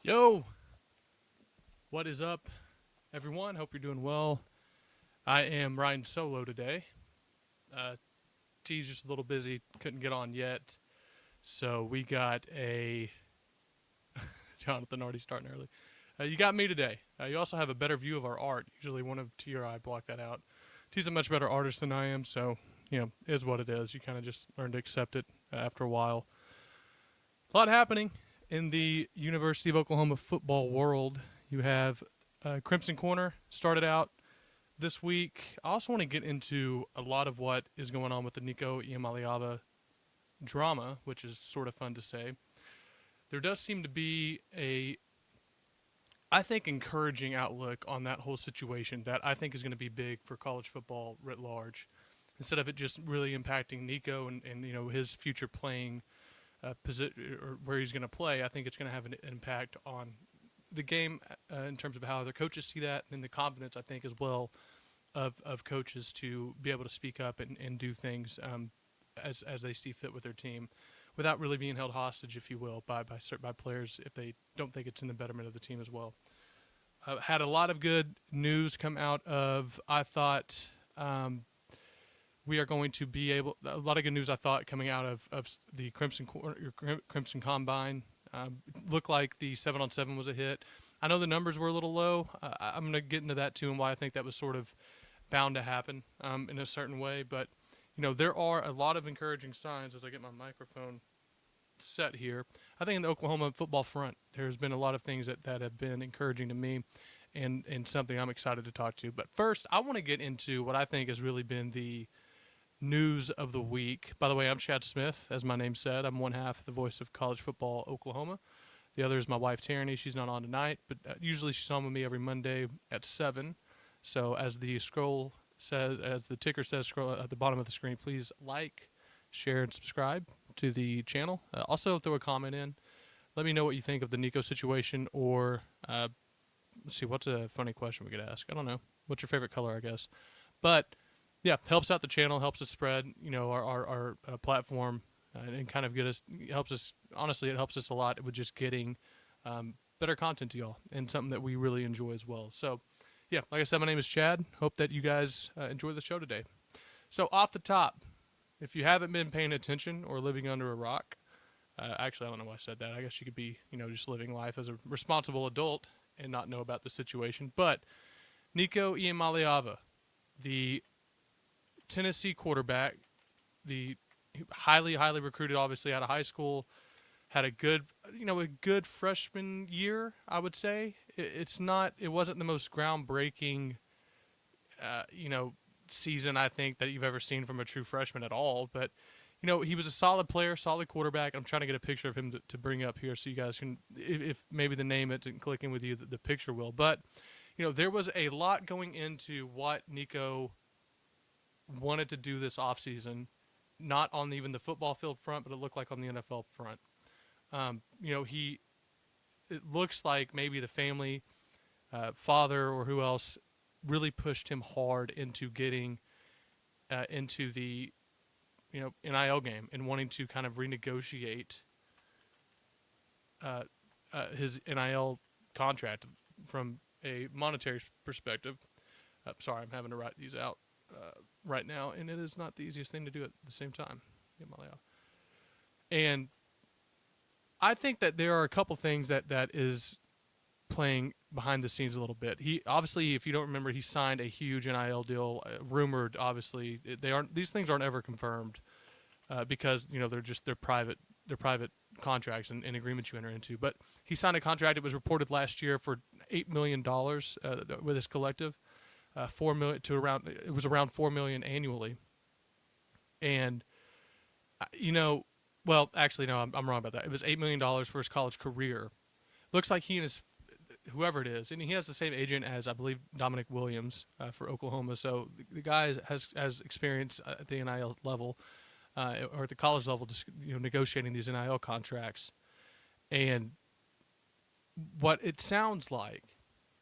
Yo, what is up, everyone? Hope you're doing well. I am riding solo today. Uh, T's just a little busy, couldn't get on yet. So we got a Jonathan already starting early. You got me today. You also have a better view of our art. Usually one of T or I block that out. T's a much better artist than I am, so is what it is. You kind of just learn to accept it after a while. A lot happening in the University of Oklahoma football world. You have Crimson Corner started out this week. I also want to get into a lot of what is going on with the Nico Iamaleava drama, which is sort of fun to say. There does seem to be I think, encouraging outlook on that whole situation that I think is going to be big for college football writ large. Instead of it just really impacting Nico and his future playing position or where he's going to play, I think it's going to have an impact on the game in terms of how other coaches see that and the confidence, I think, as well of coaches to be able to speak up and do things as they see fit with their team without really being held hostage, if you will, by players if they don't think it's in the betterment of the team as well. Had a lot of good news come out of, I thought, we are going to be able, a lot of good news I thought coming out of the Crimson Combine. Looked like the 7-on-7 was a hit. I know the numbers were a little low. I'm going to get into that too and why I think that was sort of bound to happen in a certain way. But, there are a lot of encouraging signs as I get my microphone set here. I think in the Oklahoma football front, there's been a lot of things that have been encouraging to me and something I'm excited to talk to. But first, I want to get into what I think has really been the news of the week. By the way, I'm Chad Smith, as my name said. I'm one half of the voice of college football Oklahoma. The other is my wife, Tierney. She's not on tonight, but usually she's on with me every Monday at 7. So as the ticker says, scroll at the bottom of the screen, please like, share, and subscribe to the channel. Also, throw a comment in. Let me know what you think of the Nico situation, or let's see, what's a funny question we could ask? I don't know. What's your favorite color, I guess? But yeah, helps out the channel, helps us spread, our platform, and kind of helps us, honestly, it helps us a lot with just getting better content to y'all and something that we really enjoy as well. So, yeah, like I said, my name is Chad. Hope that you guys enjoy the show today. So, off the top, if you haven't been paying attention or living under a rock, actually, I don't know why I said that. I guess you could be, just living life as a responsible adult and not know about the situation. But Nico Iamaleava, the Tennessee quarterback, the highly recruited, obviously out of high school, had a good freshman year. I would say it wasn't the most groundbreaking, season I think that you've ever seen from a true freshman at all. But he was a solid player, solid quarterback. I'm trying to get a picture of him to bring up here so you guys can, if maybe the name isn't clicking with you, the picture will. But there was a lot going into what Nico wanted to do this offseason, not on even the football field front, but it looked like on the NFL front. It looks like maybe the family, father or who else, really pushed him hard into getting into the NIL game and wanting to kind of renegotiate his NIL contract from a monetary perspective. Sorry, I'm having to write these out right now, and it is not the easiest thing to do at the same time. And I think that there are a couple things that is playing behind the scenes a little bit. He obviously, if you don't remember, he signed a huge NIL deal, rumored. Obviously, these things aren't ever confirmed because they're private contracts and agreements you enter into. But he signed a contract. It was reported last year for $8 million with his collective. $4 million to around, it was around $4 million annually. And well, actually no, I'm wrong about that. It was $8 million for his college career. Looks like he and his whoever it is, and he has the same agent as, I believe, Dominic Williams for Oklahoma. So the guy has experience at the NIL level or at the college level, just negotiating these NIL contracts. And what it sounds like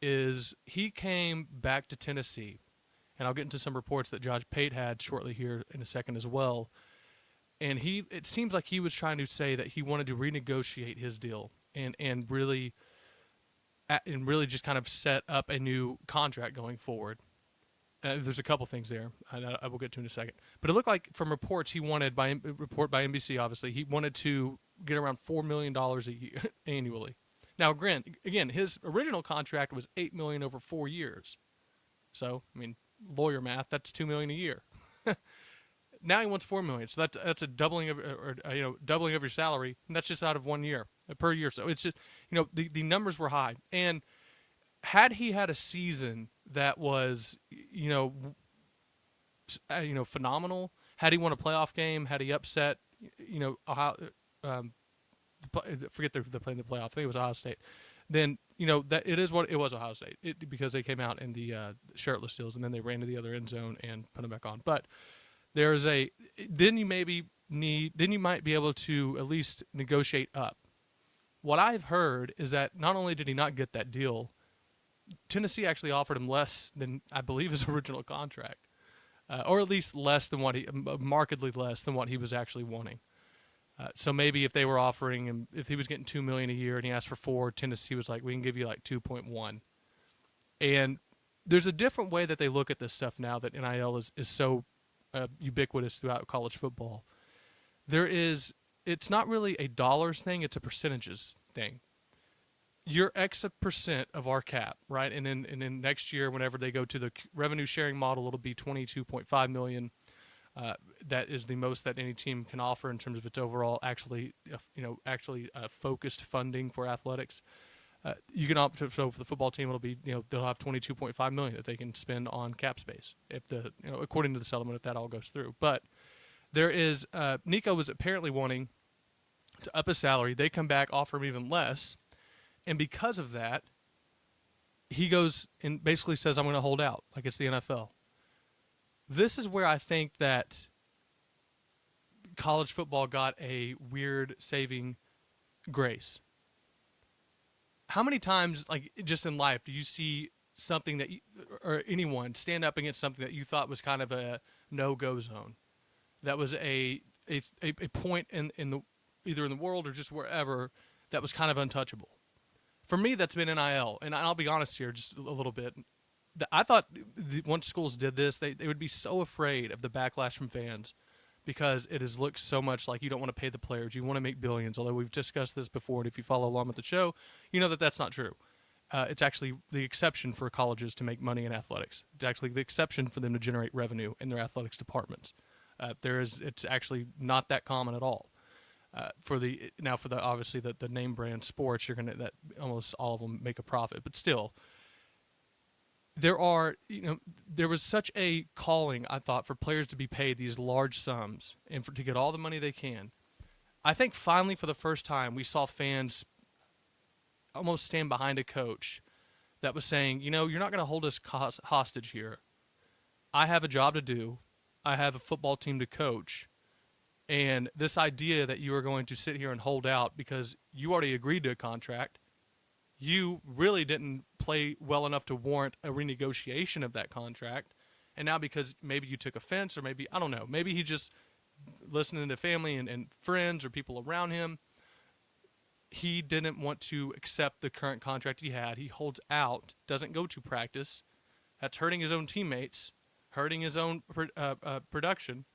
is he came back to Tennessee, and I'll get into some reports that Josh Pate had shortly here in a second as well. And it seems like he was trying to say that he wanted to renegotiate his deal and really and really just kind of set up a new contract going forward. There's a couple things there I will get to in a second. But it looked like from reports he wanted, report by NBC obviously, he wanted to get around $4 million a year annually. Now, again, his original contract was $8 million over 4 years. So, I mean, lawyer math, that's $2 million a year. Now he wants $4 million. So that's a doubling of doubling of your salary, and that's just out of 1 year per year. So it's just, the numbers were high. And had he had a season that was, phenomenal, had he won a playoff game, had he upset, Ohio, forget they're playing the playoff, I think it was Ohio State, then, that it is what it was, Ohio State, because they came out in the shirtless deals, and then they ran to the other end zone and put them back on. But then you might be able to at least negotiate up. What I've heard is that not only did he not get that deal, Tennessee actually offered him less than, I believe, his original contract, or at least markedly less than what he was actually wanting. So maybe if they were offering him, if he was getting $2 million a year and he asked for $4 million, Tennessee was like, we can give you like 2.1. And there's a different way that they look at this stuff now that NIL is so ubiquitous throughout college football. It's not really a dollars thing; it's a percentages thing. You're X percent of our cap, right? And then next year, whenever they go to the revenue sharing model, it'll be $22.5 million. That is the most that any team can offer in terms of its overall focused funding for athletics. You can opt so for the football team, it'll be they'll have $22.5 million that they can spend on cap space if according to the settlement, if that all goes through. But there is Nico was apparently wanting to up his salary. They come back, offer him even less, and because of that, he goes and basically says, "I'm going to hold out," like it's the NFL. This is where I think that college football got a weird saving grace. How many times, like just in life, do you see something or anyone stand up against something that you thought was kind of a no-go zone? That was a point in the either in the world or just wherever that was kind of untouchable. For me, that's been NIL, and I'll be honest here just a little bit. I thought once schools did this, they would be so afraid of the backlash from fans because it has looked so much like you don't want to pay the players. You want to make billions, although we've discussed this before, and if you follow along with the show, you know that that's not true. It's actually the exception for colleges to make money in athletics. It's actually the exception for them to generate revenue in their athletics departments. It's actually not that common at all. For the obviously the name brand sports, that almost all of them make a profit, but still. There was such a calling, I thought, for players to be paid these large sums and to get all the money they can. I think finally, for the first time, we saw fans almost stand behind a coach that was saying, you're not going to hold us hostage here. I have a job to do. I have a football team to coach. And this idea that you are going to sit here and hold out because you already agreed to a contract, you really didn't play well enough to warrant a renegotiation of that contract. And now because maybe you took offense or maybe, I don't know, maybe he just listening to family and friends or people around him, he didn't want to accept the current contract he had. He holds out, doesn't go to practice. That's hurting his own teammates, hurting his own progression.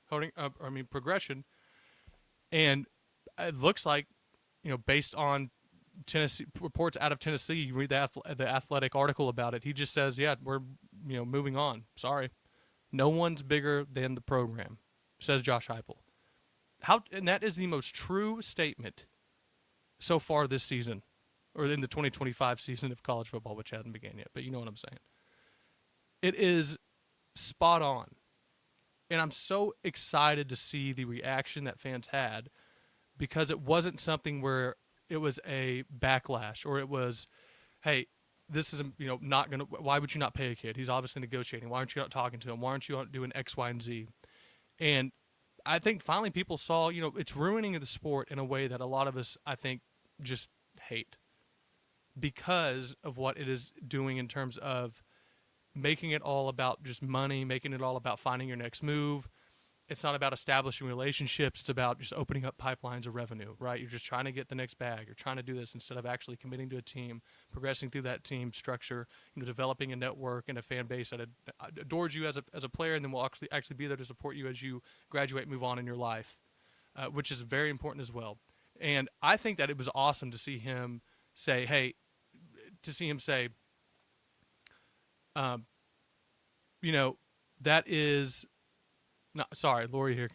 And it looks like, based on Tennessee reports out of Tennessee, you read the Athletic article about it. He just says, "Yeah, we're moving on. Sorry, no one's bigger than the program," says Josh Heupel. And that is the most true statement so far this season, or in the 2025 season of college football, which hasn't begun yet. But you know what I'm saying. It is spot on, and I'm so excited to see the reaction that fans had because it wasn't something where it was a backlash or it was, hey, this is not going to, why would you not pay a kid? He's obviously negotiating. Why aren't you out talking to him? Why aren't you out doing X, Y, and Z? And I think finally people saw, it's ruining the sport in a way that a lot of us, I think, just hate because of what it is doing in terms of making it all about just money, making it all about finding your next move. It's not about establishing relationships. It's about just opening up pipelines of revenue, right? You're just trying to get the next bag. You're trying to do this instead of actually committing to a team, progressing through that team structure, developing a network and a fan base that adores you as a player, and then will actually be there to support you as you graduate, move on in your life, which is very important as well. And I think that it was awesome to see him say, that is. No, sorry, Lori here.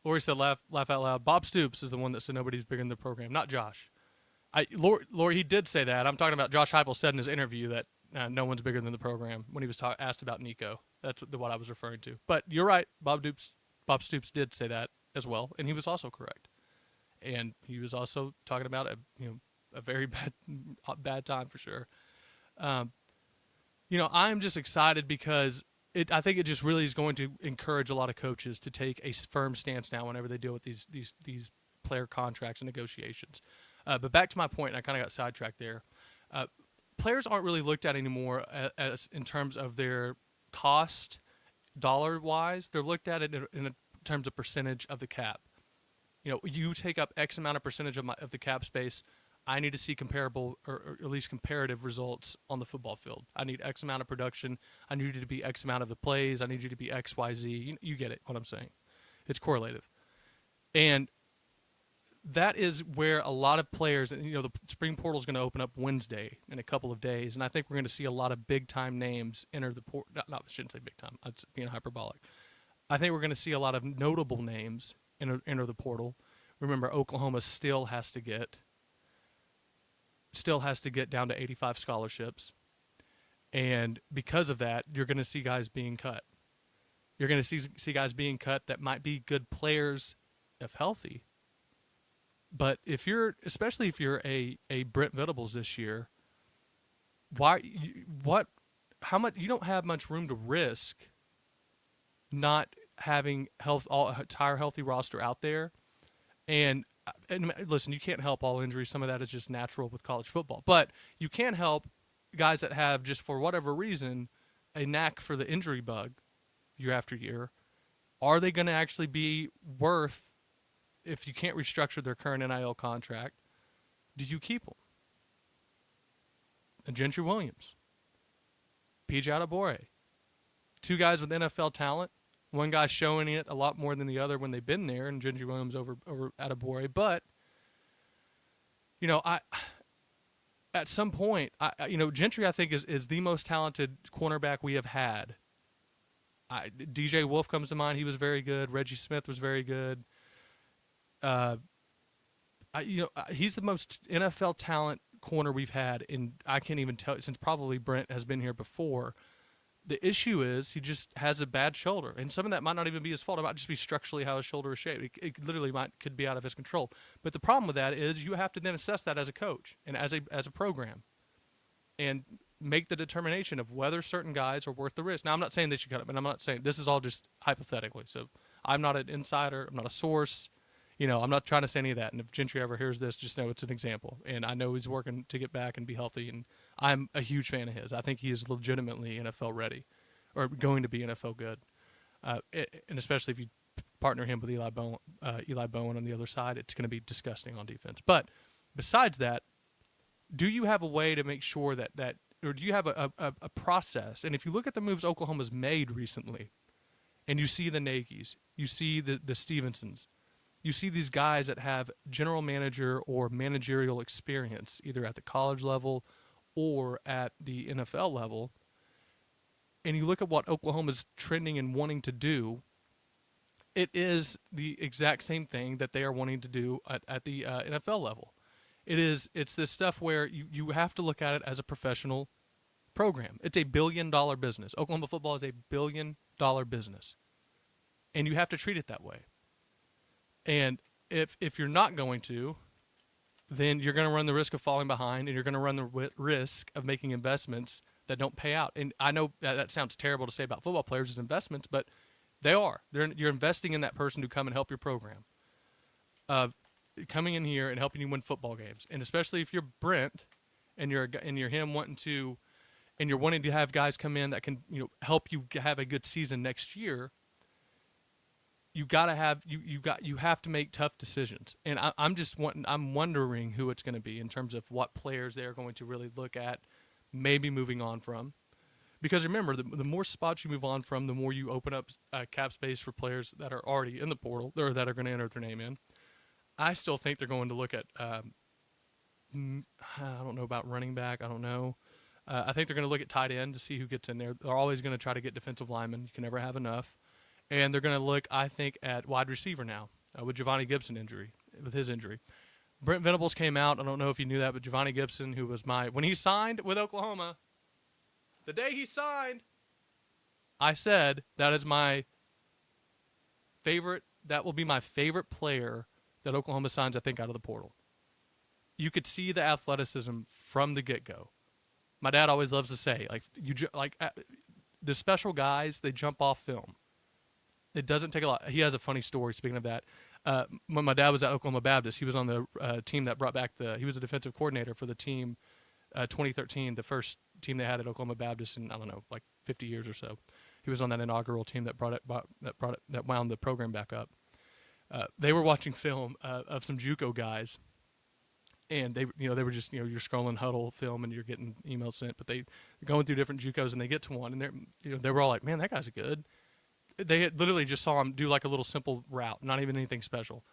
Lori said, "Laugh out loud." Bob Stoops is the one that said nobody's bigger than the program, not Josh. Lori, he did say that. I'm talking about Josh Heupel said in his interview that no one's bigger than the program when he was asked about Nico. That's what I was referring to. But you're right, Bob Stoops did say that as well, and he was also correct. And he was also talking about a very bad time for sure. I'm just excited because I think it just really is going to encourage a lot of coaches to take a firm stance now whenever they deal with these player contracts and negotiations. But back to my point, and I kind of got sidetracked there. Players aren't really looked at anymore as in terms of their cost dollar-wise. They're looked at it in terms of percentage of the cap. You take up X amount of percentage of the cap space. I need to see comparable or at least comparative results on the football field. I need X amount of production. I need you to be X amount of the plays. I need you to be X, Y, Z. You get it, what I'm saying. It's correlative. And that is where a lot of players, the spring portal is going to open up Wednesday in a couple of days, and I think we're going to see a lot of big-time names enter the portal. I shouldn't say big-time. That's being hyperbolic. I think we're going to see a lot of notable names enter the portal. Remember, Oklahoma still has to get down to 85 scholarships. And because of that, you're going to see guys being cut. You're going to see guys being cut that might be good players if healthy. But especially if you're a Brent Venables this year, how much, you don't have much room to risk not having entire healthy roster out there. And listen, you can't help all injuries. Some of that is just natural with college football. But you can help guys that have, just for whatever reason, a knack for the injury bug year after year. Are they going to actually be worth, if you can't restructure their current NIL contract, do you keep them? And Gentry Williams, PJ Adebawore, two guys with NFL talent. One guy's showing it a lot more than the other when they've been there, and Gentry Williams over Adebawore. But, at some point, Gentry, I think, is the most talented cornerback we have had. DJ Wolf comes to mind. He was very good. Reggie Smith was very good. He's the most NFL talent corner we've had, and I can't even tell, since probably Brent has been here before. The issue is he just has a bad shoulder, and some of that might not even be his fault. It might just be structurally how his shoulder is shaped. It literally could be out of his control. But the problem with that is you have to then assess that as a coach and as a program, and make the determination of whether certain guys are worth the risk. Now, I'm not saying they should cut them, and I'm not saying this is all just hypothetically. So I'm not an insider. I'm not a source. I'm not trying to say any of that. And if Gentry ever hears this, just know it's an example. And I know he's working to get back and be healthy, and I'm a huge fan of his. I think he is legitimately NFL ready, or going to be NFL good. And especially if you partner him with Eli Bowen on the other side, it's going to be disgusting on defense. But besides that, do you have a way to make sure that or do you have a process? And if you look at the moves Oklahoma's made recently, and you see the Nagy's, you see the Stevensons, you see these guys that have general manager or managerial experience, either at the college level or at the NFL level, and you look at what Oklahoma's trending and wanting to do, it is the exact same thing that they are wanting to do at the NFL level. It's this stuff where you have to look at it as a professional program. It's a $1 billion business. Oklahoma football is a $1 billion business, and you have to treat it that way. And if you're not going to, then you're going to run the risk of falling behind, and you're going to run the risk of making investments that don't pay out. And I know that sounds terrible to say about football players as investments, but they are. You're investing in that person to come and help your program, coming in here and helping you win football games. And especially if you're Brent and you're him wanting to, and you're wanting to have guys come in that can help you have a good season next year. you have to make tough decisions, and I'm wondering who it's going to be in terms of what players they're going to really look at, maybe moving on from. Because remember, the more spots you move on from, the more you open up cap space for players that are already in the portal or that are going to enter their name in. I still think they're going to look at. I don't know about running back. I don't know. I think they're going to look at tight end to see who gets in there. They're always going to try to get defensive linemen. You can never have enough. And they're going to look, I think, at wide receiver now with Giovanni Gibson with his injury. Brent Venables came out. I don't know if you knew that, but Giovanni Gibson, who was when he signed with Oklahoma, the day he signed, I said that is my favorite. That will be my favorite player that Oklahoma signs, I think, out of the portal. You could see the athleticism from the get-go. My dad always loves to say, the special guys, they jump off film. It doesn't take a lot. He has a funny story, speaking of that. When my dad was at Oklahoma Baptist, he was on the team that brought back he was a defensive coordinator for the team 2013, the first team they had at Oklahoma Baptist in, I don't know, like 50 years or so. He was on that inaugural team that wound the program back up. They were watching film of some JUCO guys, and they were just, you're scrolling huddle film and you're getting emails sent, but they're going through different JUCOs and they get to one and they were all like, man, that guy's good. They had literally just saw him do like a little simple route, not even anything special.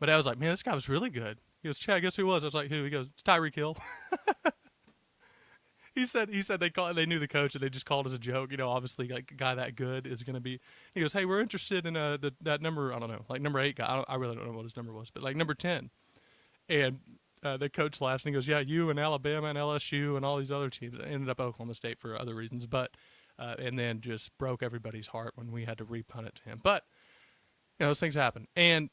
But I was like, man, this guy was really good. He goes, Chad, guess who it was? I was like, who? He goes, it's Tyreek Hill. He said they knew the coach and they just called as a joke. Obviously, like a guy that good is going to be. He goes, hey, we're interested in that number. I don't know, like number 8 guy. I really don't know what his number was, but like number 10. And the coach laughs and he goes, yeah, you and Alabama and LSU and all these other teams. I ended up at Oklahoma State for other reasons, but and then just broke everybody's heart when we had to repunt it to him. But those things happen. And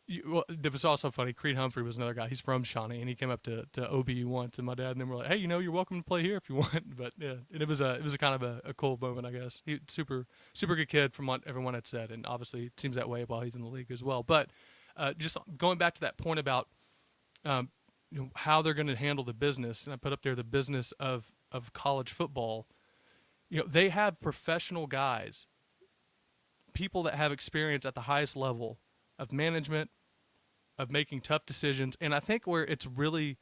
it was also funny. Creed Humphrey was another guy. He's from Shawnee, and he came up to OBU once, and my dad and them were like, "Hey, you're welcome to play here if you want." But yeah, and it was a kind of a cool moment, I guess. He super good kid from what everyone had said, and obviously it seems that way while he's in the league as well. But just going back to that point about how they're going to handle the business, and I put up there the business of college football. They have professional guys, people that have experience at the highest level of management, of making tough decisions. And I think where it's really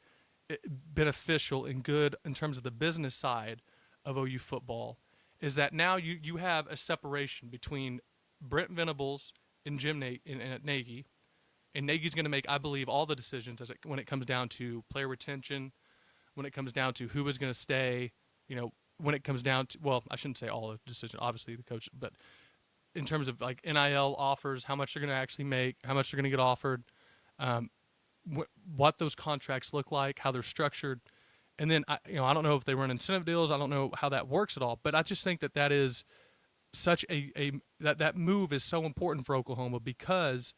beneficial and good in terms of the business side of OU football is that now you have a separation between Brent Venables and Jim Nagy. And Nagy's going to make, I believe, all the decisions when it comes down to player retention, when it comes down to who is going to stay, when it comes down to, well, I shouldn't say all the decisions, obviously the coach, but in terms of like NIL offers, how much they're going to actually make, how much they're going to get offered, what those contracts look like, how they're structured. And then, I don't know if they run incentive deals. I don't know how that works at all, but I just think that is such that move is so important for Oklahoma because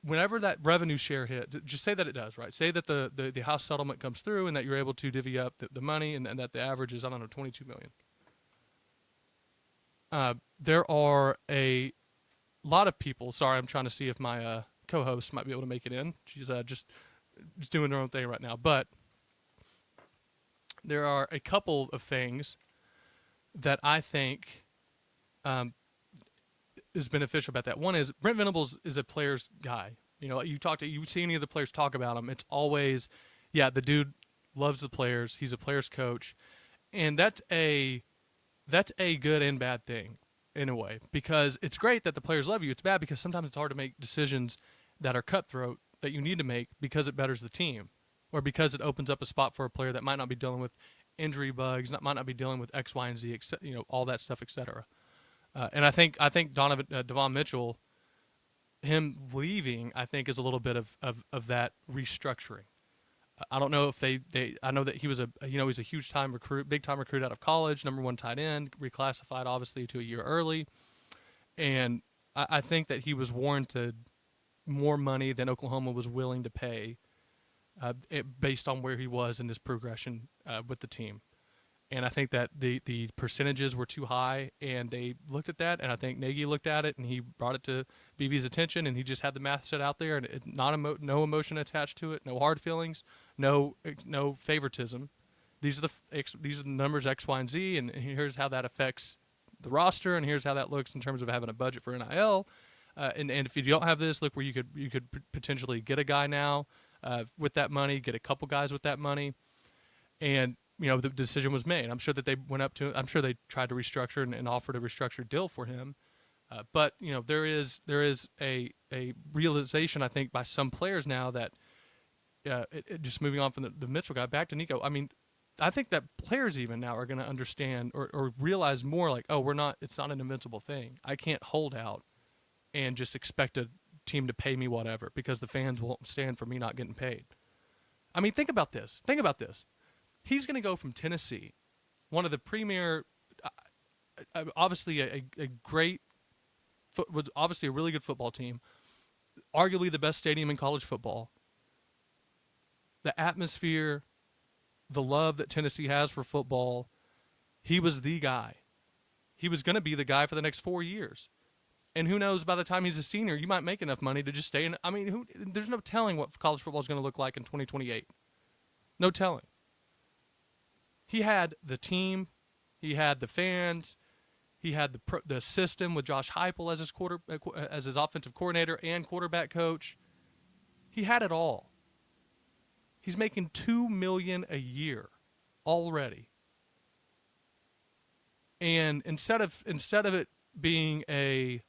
whenever that revenue share hits, just say that it does, right? Say that the House settlement comes through and that you're able to divvy up the money and that the average is, I don't know, $22 million. There are a lot of people. Sorry, I'm trying to see if my co-host might be able to make it in. She's just doing her own thing right now. But there are a couple of things that I think is beneficial about that. One is Brent Venables is a player's guy. You see any of the players talk about him, it's always, yeah, the dude loves the players. He's a player's coach, and that's a good and bad thing in a way, because it's great that the players love you. It's bad because sometimes it's hard to make decisions that are cutthroat that you need to make because it betters the team or because it opens up a spot for a player that might not be dealing with injury bugs, might not be dealing with X, Y, and Z, all that stuff, etc. And I think Devon Mitchell, him leaving, I think is a little bit of that restructuring. I don't know if I know that he was he's a huge time recruit, big time recruit out of college, number 1 tight end, reclassified obviously to a year early. And I think that he was warranted more money than Oklahoma was willing to pay based on where he was in his progression with the team. And I think that the percentages were too high, and they looked at that, and I think Nagy looked at it, and he brought it to BB's attention, and he just had the math set out there, and no emotion attached to it, no hard feelings, no favoritism. These are the numbers X, Y, and Z, and here's how that affects the roster, and here's how that looks in terms of having a budget for NIL. And if you don't have this, look where you could potentially get a guy now with that money, get a couple guys with that money, and the decision was made. I'm sure that they went up to. I'm sure they tried to restructure and offered a restructured deal for him. But there is a realization, I think, by some players now that just moving on from the Mitchell guy back to Nico. I mean, I think that players even now are going to understand or realize more like, oh, it's not an invincible thing. I can't hold out and just expect a team to pay me whatever because the fans won't stand for me not getting paid. I mean, think about this. He's going to go from Tennessee, one of the premier, obviously a great, was obviously a really good football team, arguably the best stadium in college football. The atmosphere, the love that Tennessee has for football, he was the guy. He was going to be the guy for the next 4 years. And who knows, by the time he's a senior, you might make enough money to just stay in. I mean, there's no telling what college football is going to look like in 2028. No telling. He had the team. He had the fans. He had the system with Josh Heupel as his offensive coordinator and quarterback coach. He had it all. He's making $2 million a year already. And instead of it being a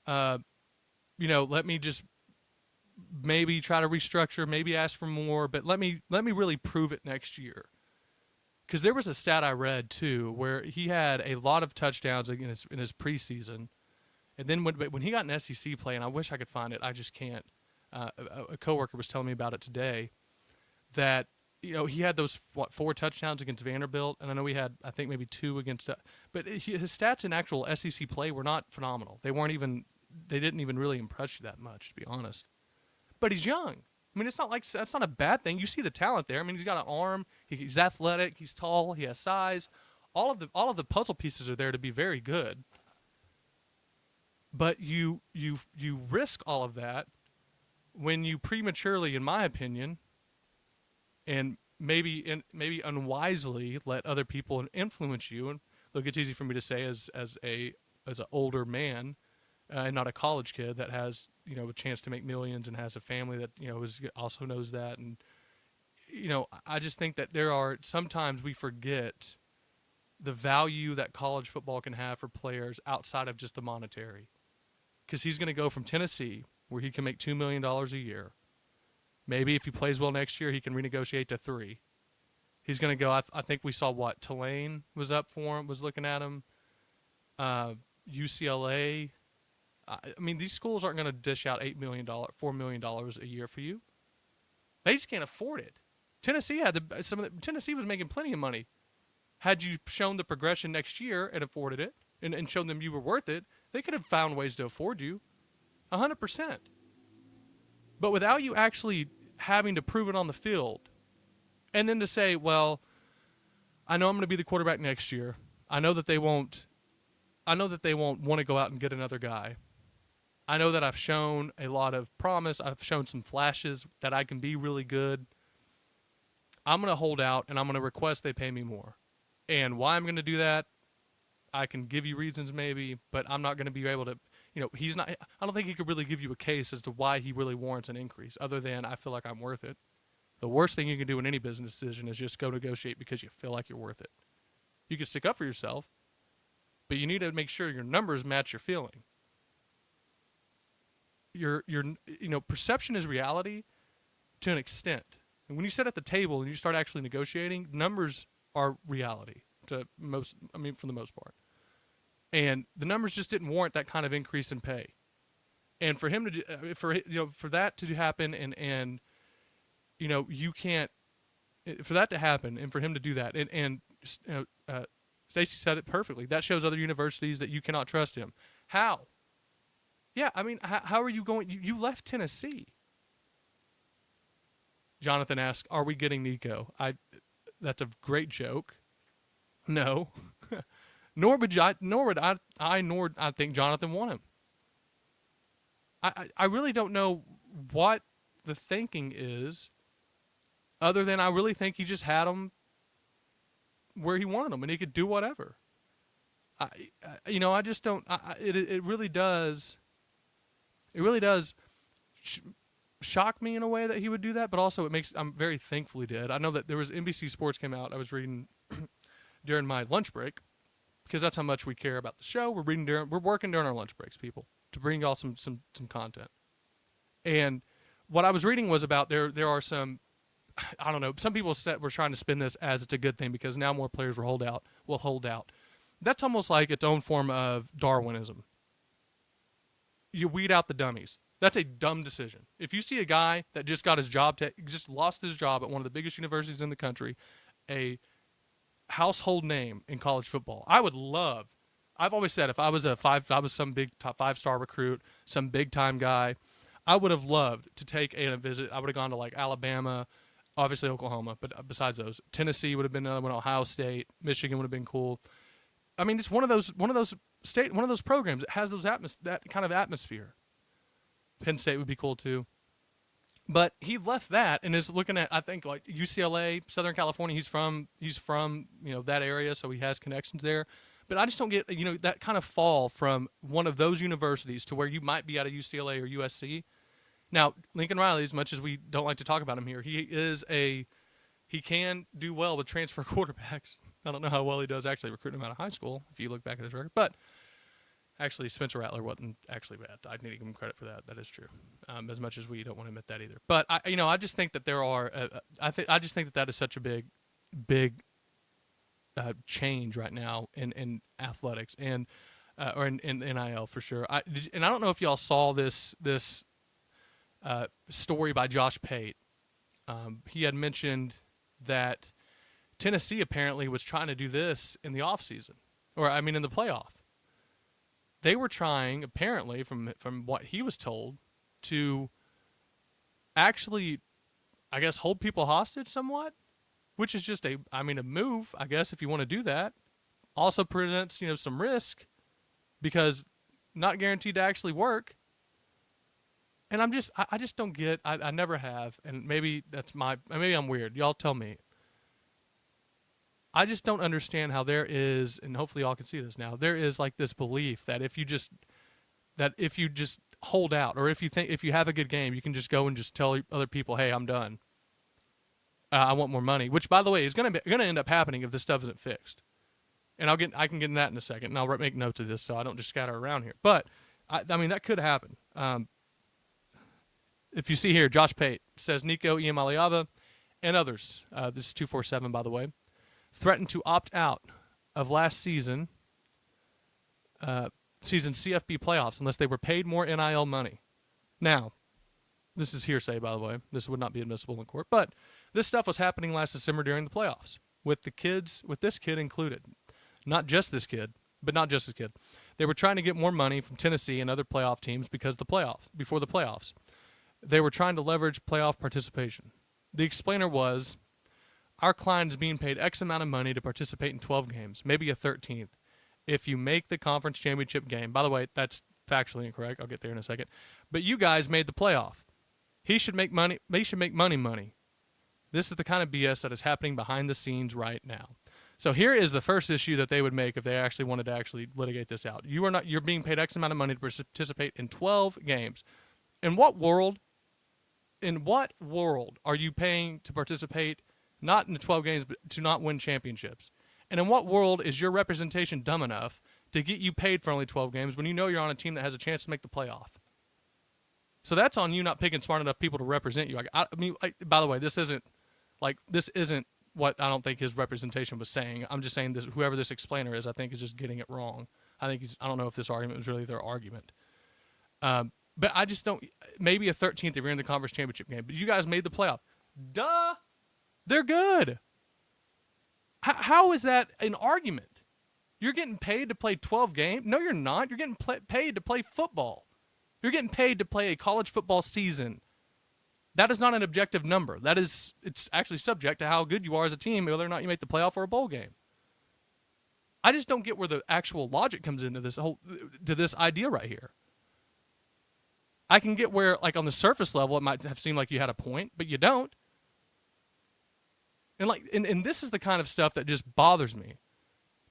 let me just maybe try to restructure, maybe ask for more, but let me really prove it next year. Because there was a stat I read too where he had a lot of touchdowns in his preseason, and then when he got an SEC play, and I wish I could find it, I just can't. A coworker was telling me about it today. That he had those 4 touchdowns against Vanderbilt, and I know he had I think maybe 2 against. But his stats in actual SEC play were not phenomenal. They didn't even really impress you that much, to be honest. But he's young. I mean, it's not like that's not a bad thing. You see the talent there. I mean, he's got an arm. He's athletic. He's tall. He has size. All of the puzzle pieces are there to be very good. But you risk all of that when you prematurely, in my opinion, and maybe unwisely let other people influence you. And look, it's easy for me to say as an older man and not a college kid that has a chance to make millions and has a family that also knows that. And I just think that sometimes we forget the value that college football can have for players outside of just the monetary. Because he's going to go from Tennessee, where he can make $2 million a year. Maybe if he plays well next year, he can renegotiate to $3 million. He's going to go. I think we saw Tulane was up for him, was looking at him. UCLA. I mean, these schools aren't going to dish out $8 million, $4 million a year for you. They just can't afford it. Tennessee Tennessee was making plenty of money. Had you shown the progression next year and afforded it, and shown them you were worth it, they could have found ways to afford you, 100%. But without you actually having to prove it on the field, and then to say, well, I know I'm going to be the quarterback next year. I know that they won't want to go out and get another guy. I know that I've shown a lot of promise. I've shown some flashes that I can be really good. I'm going to hold out, and I'm going to request they pay me more. And why I'm going to do that, I can give you reasons maybe, but I'm not going to be able to, he's not, I don't think he could really give you a case as to why he really warrants an increase other than I feel like I'm worth it. The worst thing you can do in any business decision is just go negotiate because you feel like you're worth it. You can stick up for yourself, but you need to make sure your numbers match your feeling. Your perception is reality to an extent. And when you sit at the table and you start actually negotiating, numbers are reality for the most part. And the numbers just didn't warrant that kind of increase in pay. And for him to for that to happen and you can't, for that to happen and for him to do that and Stacey said it perfectly. That shows other universities that you cannot trust him. How? Yeah, I mean, how are you going? You left Tennessee. Jonathan asks, "Are we getting Nico?" That's a great joke. No, nor would I think Jonathan want him. I really don't know what the thinking is, other than I really think he just had him where he wanted him and he could do whatever. I just don't. It really does It really does shock me in a way that he would do that, but also I'm very thankful he did. I know that there was NBC Sports came out. I was reading during my lunch break because that's how much we care about the show. We're working during our lunch breaks, people, to bring y'all some content. And what I was reading was about there are some, I don't know, some people were trying to spin this as it's a good thing because now more players will hold out. That's almost like its own form of Darwinism. You weed out the dummies. That's a dumb decision. If you see a guy that just got his job, just lost his job at one of the biggest universities in the country, a household name in college football, I've always said if I was some big top 5-star recruit, some big time guy, I would have loved to take a visit. I would have gone to like Alabama, obviously Oklahoma, but besides those, Tennessee would have been another one. Ohio State, Michigan would have been cool. I mean, it's one of those programs that has that kind of atmosphere. Penn State would be cool too. But he left that and is looking at, I think, like UCLA, Southern California. He's from that area, so he has connections there. But I just don't get that kind of fall from one of those universities to where you might be out of UCLA or USC. Now, Lincoln Riley, as much as we don't like to talk about him here, he can do well with transfer quarterbacks. I don't know how well he does actually recruiting them out of high school, if you look back at his record. But actually, Spencer Rattler wasn't actually bad. I need to give him credit for that. That is true. As much as we don't want to admit that either. But I just think that there are. I just think that is such a big change right now in athletics and or in NIL for sure. And I don't know if y'all saw this story by Josh Pate. He had mentioned that Tennessee apparently was trying to do this in the offseason, in the playoff. They were trying, apparently, from what he was told, to actually, I guess, hold people hostage somewhat, which is just a move, I guess, if you want to do that. Also presents, some risk because not guaranteed to actually work. And I just don't get, I never have, and maybe I'm weird. Y'all tell me. I just don't understand how there is, and hopefully y'all can see this now, there is like this belief that if you just hold out, or if you have a good game, you can just go and just tell other people, hey, I'm done. I want more money, which by the way is going to end up happening if this stuff isn't fixed. And I can get in that in a second, and I'll make notes of this so I don't just scatter around here. But that could happen. If you see here, Josh Pate says Nico Iamaleava and others. This is 247, by the way. Threatened to opt out of last season's CFB playoffs unless they were paid more NIL money. Now, this is hearsay, by the way. This would not be admissible in court. But this stuff was happening last December during the playoffs with this kid included. Not just this kid, but not just this kid. They were trying to get more money from Tennessee and other playoff teams before the playoffs. They were trying to leverage playoff participation. The explainer was, our client is being paid X amount of money to participate in 12 games, maybe a 13th. If you make the conference championship game, by the way, that's factually incorrect. I'll get there in a second. But you guys made the playoff. He should make money. They should make money. This is the kind of BS that is happening behind the scenes right now. So here is the first issue that they would make if they actually wanted to actually litigate this out. You're being paid X amount of money to participate in 12 games. In what world are you paying to participate not in the 12 games, but to not win championships? And in what world is your representation dumb enough to get you paid for only 12 games when you know you're on a team that has a chance to make the playoff? So that's on you not picking smart enough people to represent you. By the way, this isn't what I don't think his representation was saying. I'm just saying this. Whoever this explainer is, I think is just getting it wrong. I don't know if this argument was really their argument. But I just don't. Maybe a 13th if you're in the conference championship game. But you guys made the playoff. Duh. They're good. How is that an argument? You're getting paid to play 12 games? No, you're not. You're getting paid to play football. You're getting paid to play a college football season. That is not an objective number. It's actually subject to how good you are as a team, whether or not you make the playoff or a bowl game. I just don't get where the actual logic comes into this idea right here. I can get where, like, on the surface level, it might have seemed like you had a point, but you don't. And this is the kind of stuff that just bothers me,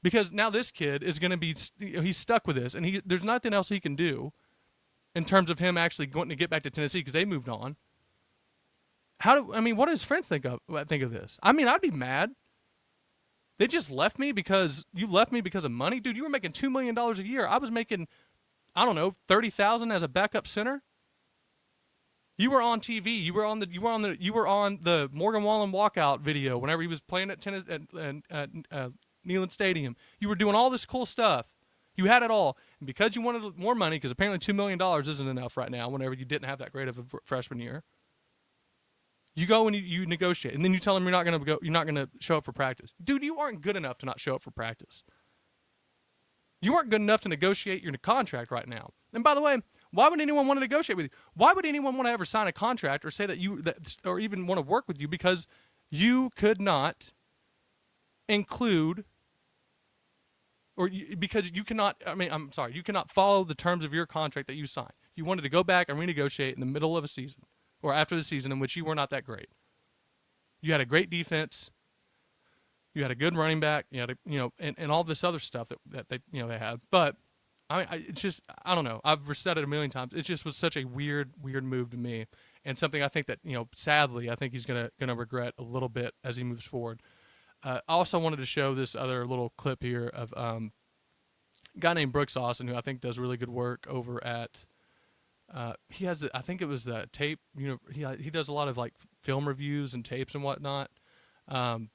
because now this kid is going to be, he's stuck with this, and there's nothing else he can do. in terms of him actually going to get back to Tennessee because they moved on. What do his friends think of this? I mean, I'd be mad. They just left me because you left me because of money, dude. You were making $2 million a year. I was making, I don't know, $30,000 as a backup center. You were on TV. You were on the Morgan Wallen walkout video whenever he was playing at tennis at Neyland Stadium. You were doing all this cool stuff. You had it all, and because you wanted more money, because apparently $2 million isn't enough right now. Whenever you didn't have that great of a freshman year. You go and you negotiate, and then you tell them you're not going to show up for practice. Dude, you aren't good enough to not show up for practice. You aren't good enough to negotiate your contract right now. And by the way, why would anyone want to negotiate with you? Why would anyone want to ever sign a contract or say or even want to work with you because you could not include because you cannot you cannot follow the terms of your contract that you signed. You wanted to go back and renegotiate in the middle of a season. Or after the season in which you were not that great. You had a great defense. You had a good running back. You had and all this other stuff that they have. But it's just, I don't know. I've said it a million times. It just was such a weird move to me, and something I think that sadly I think he's gonna regret a little bit as he moves forward. I also wanted to show this other little clip here of a guy named Brooks Austin, who I think does really good work over at. He has, I think it was the tape. He does a lot of like film reviews and tapes and whatnot, and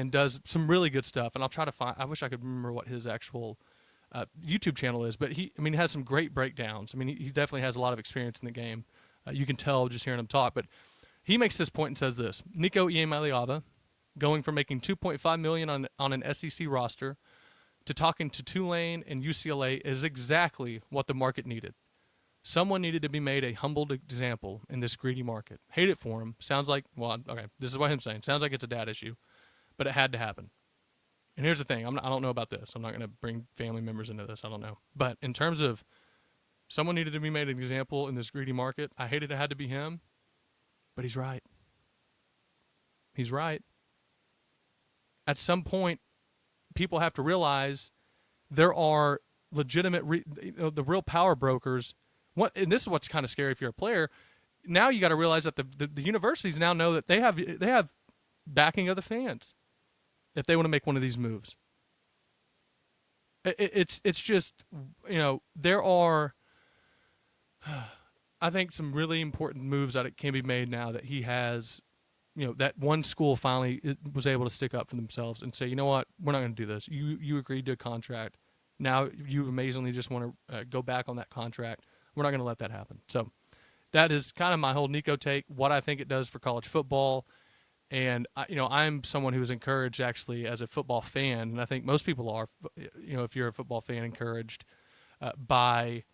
does some really good stuff. And I'll try to find. I wish I could remember what his actual YouTube channel is, but he has some great breakdowns. I mean, he definitely has a lot of experience in the game. You can tell just hearing him talk. But he makes this point and says this: Nico Iamaleava, going from making $2.5 million on an SEC roster to talking to Tulane and UCLA is exactly what the market needed. Someone needed to be made a humbled example in this greedy market. Hate it for him. Sounds like, okay, this is what I'm saying. Sounds like it's a dad issue, but it had to happen. And here's the thing. I don't know about this. I'm not going to bring family members into this. I don't know. But in terms of someone needed to be made an example in this greedy market, I hated it had to be him, but he's right. He's right. At some point, people have to realize there are legitimate, the real power brokers. And this is what's kind of scary if you're a player. Now you got to realize that the universities now know that they have backing of the fans if they want to make one of these moves. It's just there are I think some really important moves that can be made now that he has. That one school finally was able to stick up for themselves and say, you know what, we're not going to do this. You agreed to a contract. Now you amazingly just want to go back on that contract. We're not going to let that happen. So that is kind of my whole Nico take, what I think it does for college football. And, I'm someone who is encouraged actually as a football fan, and I think most people are, if you're a football fan, encouraged by,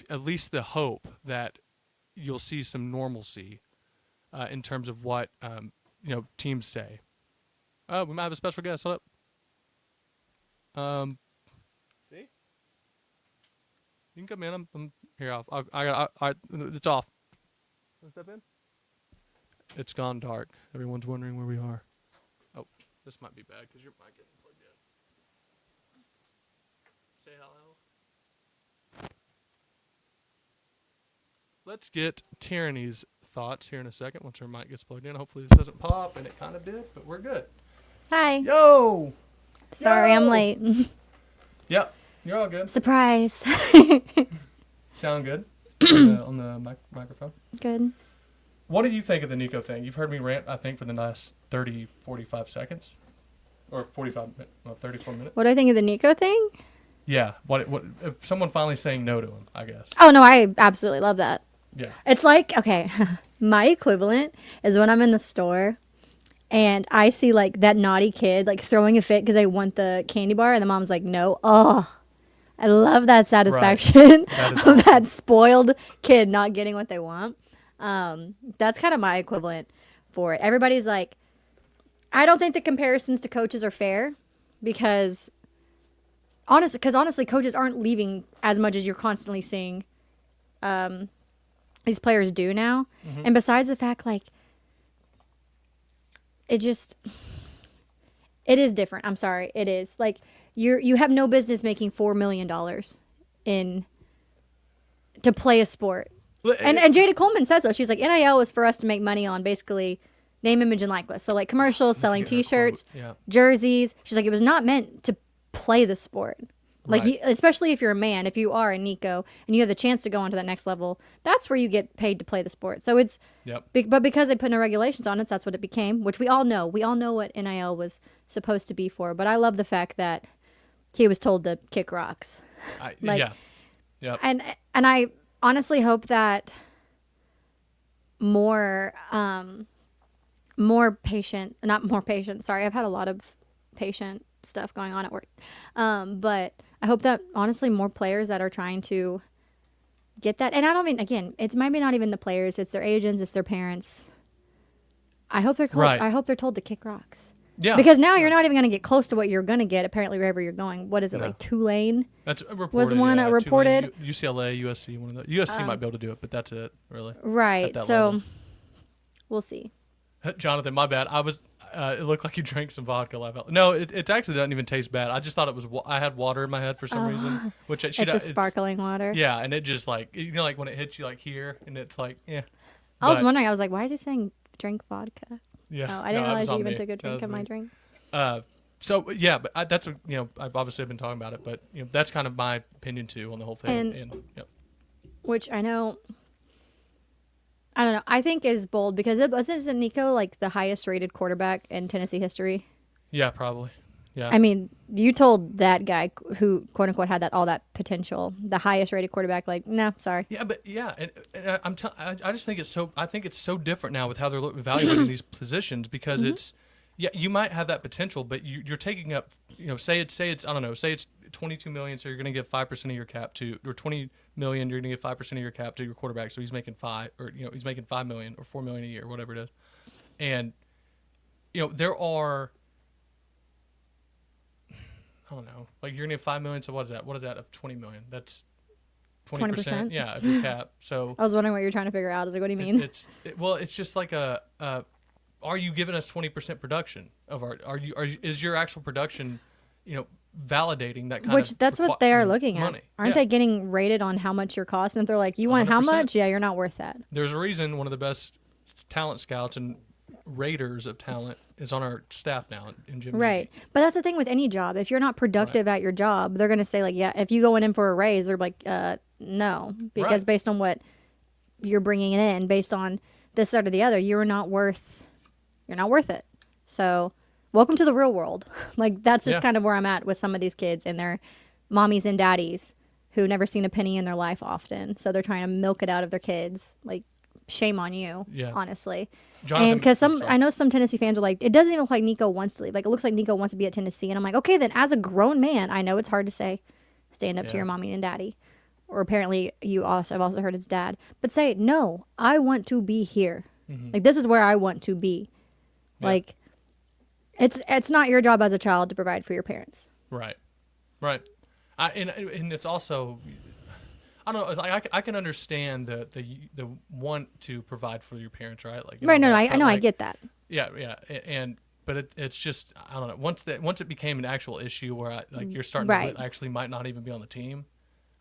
at least the hope that you'll see some normalcy in terms of what teams say. Oh, we might have a special guest. Hold up. See, you can come in. I'm here. It's off. Wanna step in? It's gone dark. Everyone's wondering where we are. Oh, this might be bad because your mic isn't plugged in. Say hello. Let's get Tyranny's thoughts here in a second once her mic gets plugged in. Hopefully this doesn't pop, and it kind of did, but we're good. Hi. Yo! Sorry, I'm late. Yep, you're all good. Surprise. Sound good on the microphone? Good. What do you think of the Nico thing? You've heard me rant, I think, for the last 30, 45 seconds. Or 34 minutes. What do I think of the Nico thing? Yeah. What if someone finally saying no to him, I guess. Oh, no, I absolutely love that. Yeah. It's like, okay, my equivalent is when I'm in the store and I see like that naughty kid like throwing a fit because they want the candy bar and the mom's like, no. Oh, I love that satisfaction That is of awesome. that spoiled kid not getting what they want. That's kind of my equivalent for it. Everybody's like, I don't think the comparisons to coaches are fair because honestly, coaches aren't leaving as much as you're constantly seeing these players do now. Mm-hmm. And besides the fact, like, it is different. I'm sorry. It is. Like, you have no business making $4 million to play a sport. And Jada Coleman says so. She's like, NIL was for us to make money on basically name, image, and likeness. So like commercials, selling T-shirts, jerseys. She's like, it was not meant to play the sport. Like, especially if you're a man, if you are a Nico and you have the chance to go on to that next level, that's where you get paid to play the sport. So it's, but because they put no regulations on it, that's what it became, which we all know. We all know what NIL was supposed to be for. But I love the fact that he was told to kick rocks. And I honestly hope that more patient, not more patient, sorry, I've had a lot of patient stuff going on at work. But I hope that honestly more players that are trying to get that, and I don't mean, again, it's maybe not even the players, it's their agents, it's their parents. I hope they're told, I hope they're told to kick rocks. Yeah. Because now you're not even going to get close to what you're going to get apparently wherever you're going. What is it, like Tulane? That's reported. Was one reported? Tulane, UCLA, USC, one of the USC might be able to do it, but that's it, really. Right. So level. We'll see. Jonathan, my bad. It looked like you drank some vodka. No, it actually doesn't even taste bad. I just thought it was. I had water in my head for some reason, which it's a sparkling water. Yeah, and it just like like when it hits you like here, and it's like I was wondering. I was like, why is he saying drink vodka? Yeah, I didn't realize you even took a drink of my drink. So yeah, but that's I've obviously been talking about it, but that's kind of my opinion too on the whole thing. And which I know. I don't know. I think is bold because isn't Nico like the highest rated quarterback in Tennessee history? Yeah, probably. Yeah. I mean, you told that guy who quote unquote had all that potential, the highest rated quarterback, like, no, sorry. Yeah, but and I just think it's so different now with how they're evaluating these positions because it's you might have that potential, but you're taking up say it's I don't know, say it's $22 million, so you're going to give 5% of your cap to, or $20 million, you're going to give 5% of your cap to your quarterback, so he's making he's making $5 million or $4 million a year, whatever it is, and there are, I don't know, like you're going to give $5 million, so what is that? What is that of $20 million? That's 20%, yeah, of your cap. So I was wondering what you're trying to figure out. I was like, what do you mean? It's just like are you giving us 20% production of our? Is your actual production, validating that kind of that's what they are looking money. At. Aren't they getting rated on how much your cost? And if they're like, you want 100%. How much? Yeah, you're not worth that. There's a reason one of the best talent scouts and raters of talent is on our staff now in Jim. Right. But that's the thing with any job. If you're not productive at your job, they're going to say like, yeah, if you go in for a raise, they're like, no, because based on what you're bringing in, based on this, that, or the other, you're not worth it. So welcome to the real world. Like, that's just kind of where I'm at with some of these kids and their mommies and daddies who never seen a penny in their life often. So they're trying to milk it out of their kids. Like, shame on you, honestly. Jonathan, and because I know some Tennessee fans are like, it doesn't even look like Nico wants to leave. Like, it looks like Nico wants to be at Tennessee. And I'm like, okay, then as a grown man, I know it's hard to say, stand up to your mommy and daddy. Or apparently I've also heard his dad. But say, no, I want to be here. Mm-hmm. Like, this is where I want to be. Yeah. Like, it's not your job as a child to provide for your parents. Right. And it's also, I don't know. It's like I can understand the want to provide for your parents, right? Like, right. No, I know. Like, I get that. Yeah. But it's just, I don't know. Once it became an actual issue where you're starting to actually might not even be on the team.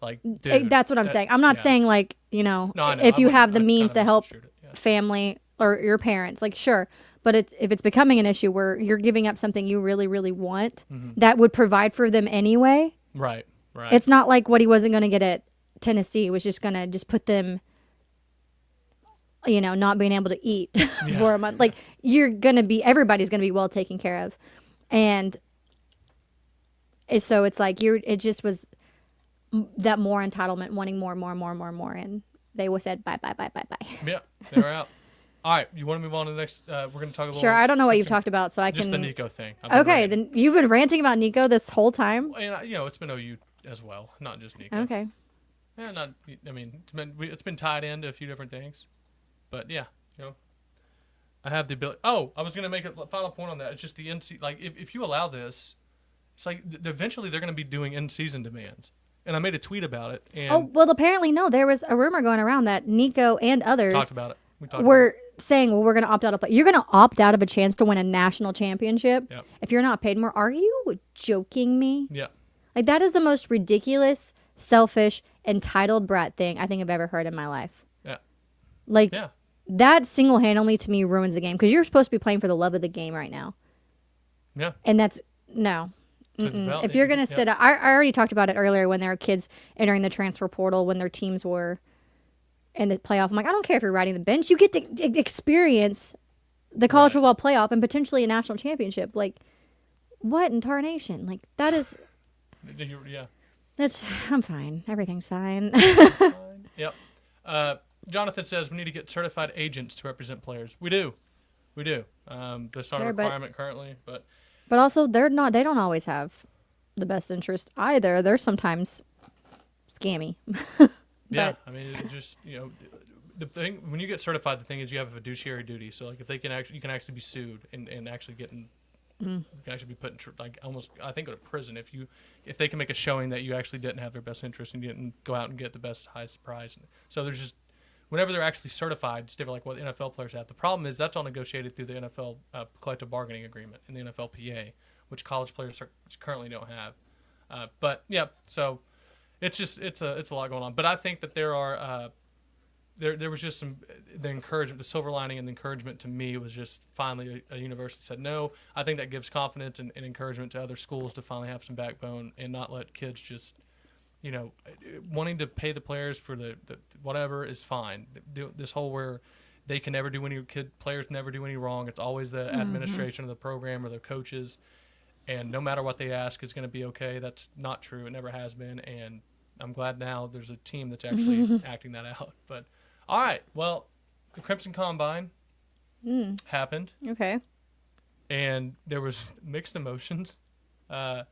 Like, dude, that's what I'm saying. I'm not saying like, no, if you have the means to help family or your parents, like, sure. But if it's becoming an issue where you're giving up something you really, really want that would provide for them anyway. Right. It's not like what he wasn't going to get at Tennessee was just going to just put them, not being able to eat for a month. Like, everybody's going to be well taken care of. And so it's like it just was that more entitlement, wanting more. And they said, bye. Yeah, they're out. All right, you want to move on to the next? We're going to talk about. Sure, I don't know what you've talked about, so I can. Just the Nico thing. Okay, then you've been ranting about Nico this whole time. And it's been OU as well, not just Nico. Okay. Yeah, it's been tied into a few different things, but yeah, I have the ability. Oh, I was going to make a final point on that. It's just the NC. Like, if you allow this, it's like eventually they're going to be doing in-season demands. And I made a tweet about it. And apparently no. There was a rumor going around that Nico and others talked about it. saying, well, we're going to opt out of play. You're going to opt out of a chance to win a national championship Yep. if you're not paid more. Are you joking me? Yeah. Like, that is the most ridiculous, selfish, entitled brat thing I think I've ever heard in my life. Yeah. Like, Yeah. that single-handedly to me ruins the game because you're supposed to be playing for the love of the game right now. Yeah. And that's, no. If you're going to sit, I already talked about it earlier when there were kids entering the transfer portal when their teams were in the playoff. I'm like, I don't care if you're riding the bench. You get to experience the college football playoff and potentially a national championship. Like, what in tarnation? Like, that is... Yeah. I'm fine. Everything's fine. Yep. Jonathan says we need to get certified agents to represent players. We do. That's not a requirement currently, but also they don't always have the best interest either. They're sometimes scammy. yeah, I mean, it just, the thing when you get certified, the thing is you have a fiduciary duty. So like if they can actually, you can actually be sued and actually get in. You can actually be put in almost, I think, go to prison if they can make a showing that you actually didn't have their best interest and you didn't go out and get the best highest prize. So there's just whenever they're actually certified, it's different like what NFL players have. The problem is that's all negotiated through the NFL collective bargaining agreement and the NFLPA, which college players currently don't have. But yeah, so it's a lot going on. But I think that there are there was just the encouragement, the silver lining and the encouragement to me was just finally a university said no. I think that gives confidence and encouragement to other schools to finally have some backbone and not let kids just, wanting to pay the players for the whatever is fine. This whole where they can never do players never do any wrong. It's always the administration of the program or the coaches, and no matter what they ask, it's going to be okay. That's not true. It never has been, and I'm glad now there's a team that's actually acting that out. But all right, well, the Crimson Combine happened. Okay. And there was mixed emotions. To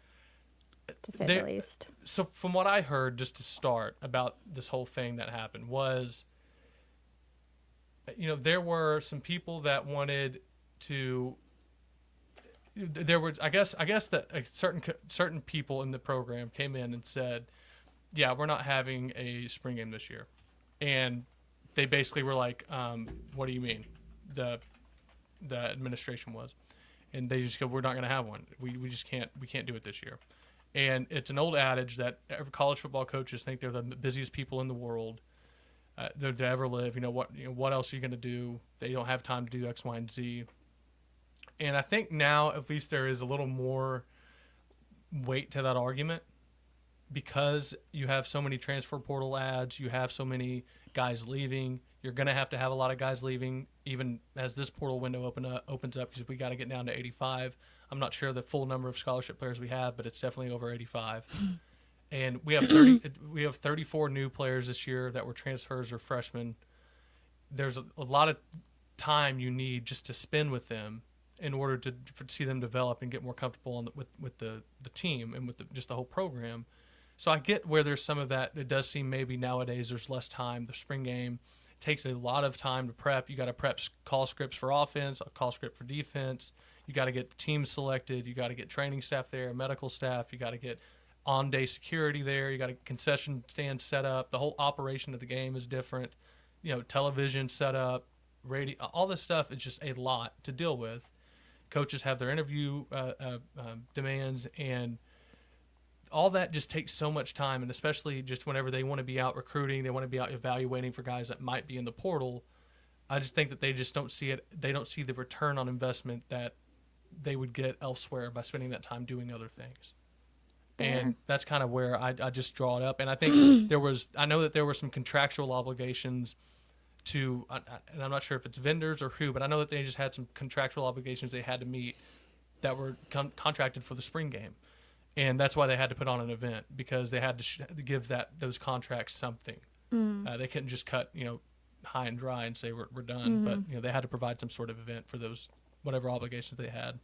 say the least. So from what I heard, just to start about this whole thing that happened was, there were some people that wanted to. There was, I guess that certain people in the program came in and said, "Yeah, we're not having a spring game this year," and they basically were like, "What do you mean?" The administration was, and they just go, "We're not going to have one. We just can't. We can't do it this year." And it's an old adage that college football coaches think they're the busiest people in the world to ever live. What else are you going to do? They don't have time to do X, Y, and Z. And I think now at least there is a little more weight to that argument because you have so many transfer portal ads, you have so many guys leaving. You're going to have a lot of guys leaving even as this portal window opens up because we got to get down to 85. I'm not sure the full number of scholarship players we have, but it's definitely over 85. And we have 34 new players this year that were transfers or freshmen. There's a lot of time you need just to spend with them in order to see them develop and get more comfortable with the team and with just the whole program. So I get where there's some of that. It does seem maybe nowadays there's less time. The spring game takes a lot of time to prep. You got to prep call scripts for offense, a call script for defense. You got to get the team selected. You got to get training staff there, medical staff. You got to get on-day security there. You got a concession stand set up. The whole operation of the game is different. Television set up, radio, all this stuff is just a lot to deal with. Coaches have their interview demands, and all that just takes so much time, and especially just whenever they want to be out recruiting, they want to be out evaluating for guys that might be in the portal. I just think that they just don't see it. They don't see the return on investment that they would get elsewhere by spending that time doing other things. And that's kind of where I just draw it up. And I think I know that there were some contractual obligations to, and I'm not sure if it's vendors or who, but I know that they just had some contractual obligations they had to meet that were contracted for the spring game. And that's why they had to put on an event, because they had to give those contracts something. They couldn't just cut, high and dry and say we're done. But, they had to provide some sort of event for those, whatever obligations they had,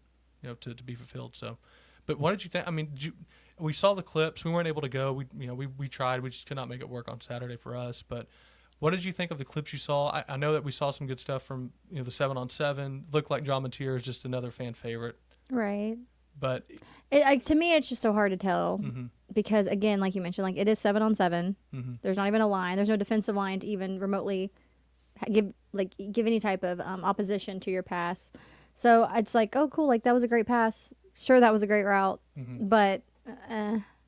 to be fulfilled. So, but what did you think? I mean, we saw the clips. We weren't able to go. We tried. We just could not make it work on Saturday for us. But what did you think of the clips you saw? I know that we saw some good stuff from, the 7-on-7. Looked like John Mateer is just another fan favorite. Right. But to me, it's just so hard to tell because, again, like you mentioned, like it is 7-on-7. There's not even a line. There's no defensive line to even remotely give any type of opposition to your pass. So it's like, oh, cool, like that was a great pass. Sure, that was a great route, but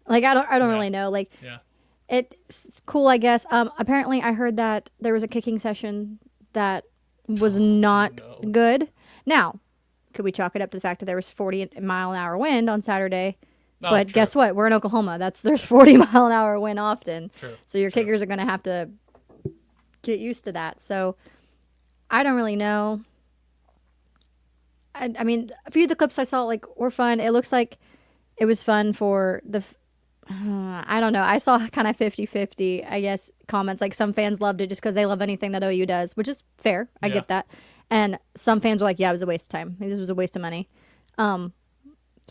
like I don't really know. Like, it's cool, I guess. Apparently, I heard that there was a kicking session that was not good. Now, could we chalk it up to the fact that there was 40-mile-an-hour wind on Saturday? But guess what? We're in Oklahoma. There's 40-mile-an-hour wind often. So your kickers are going to have to get used to that. So I don't really know. I mean, a few of the clips I saw were fun. It looks like it was fun for I don't know. I saw kind of 50-50, I guess, comments. Like some fans loved it just because they love anything that OU does, which is fair. I get that. And some fans were like, yeah, it was a waste of time. This was a waste of money. So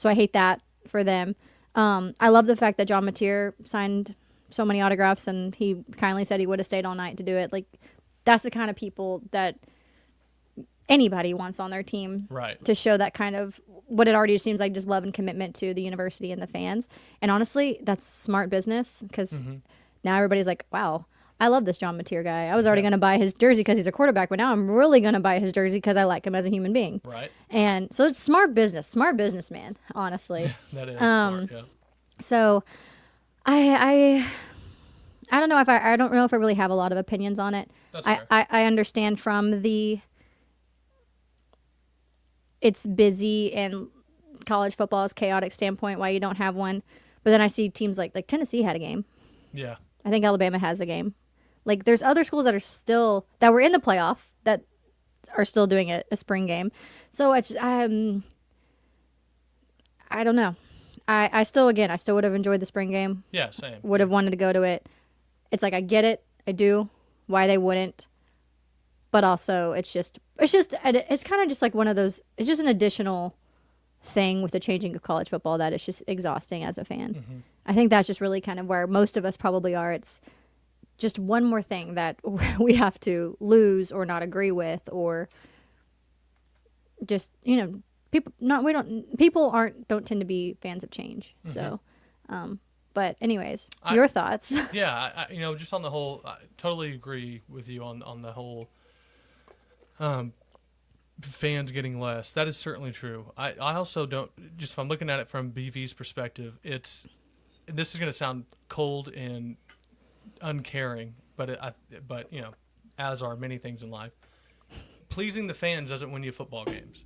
I hate that for them. I love the fact that John Mateer signed so many autographs and he kindly said he would have stayed all night to do it. Like, that's the kind of people that anybody wants on their team, right? To show that kind of what it already seems like, just love and commitment to the university and the fans. And honestly, that's smart business because now everybody's like, wow, I love this John Mateer guy. I was already going to buy his jersey because he's a quarterback, but now I'm really going to buy his jersey because I like him as a human being. Right. And so it's smart businessman, honestly. That is smart, yeah. So I don't know if I don't know if I really have a lot of opinions on it. That's fair. I understand from it's busy and college football is chaotic standpoint why you don't have one. But then I see teams like Tennessee had a game. Yeah. I think Alabama has a game. Like, there's other schools that were in the playoff that are still doing a spring game. So it's I don't know. I still would have enjoyed the spring game. Yeah, same. Would have wanted to go to it. It's like, I get it. I do. Why they wouldn't. But also, it's kind of just like one of those, it's just an additional thing with the changing of college football that it's just exhausting as a fan. I think that's just really kind of where most of us probably are. It's just one more thing that we have to lose or not agree with, or just, people don't tend to be fans of change. So, but anyways, your thoughts? Yeah. I just on the whole, I totally agree with you on the whole, fans getting less. That is certainly true. I also don't, just if I'm looking at it from BV's perspective, this is going to sound cold and uncaring, but as are many things in life, pleasing the fans doesn't win you football games.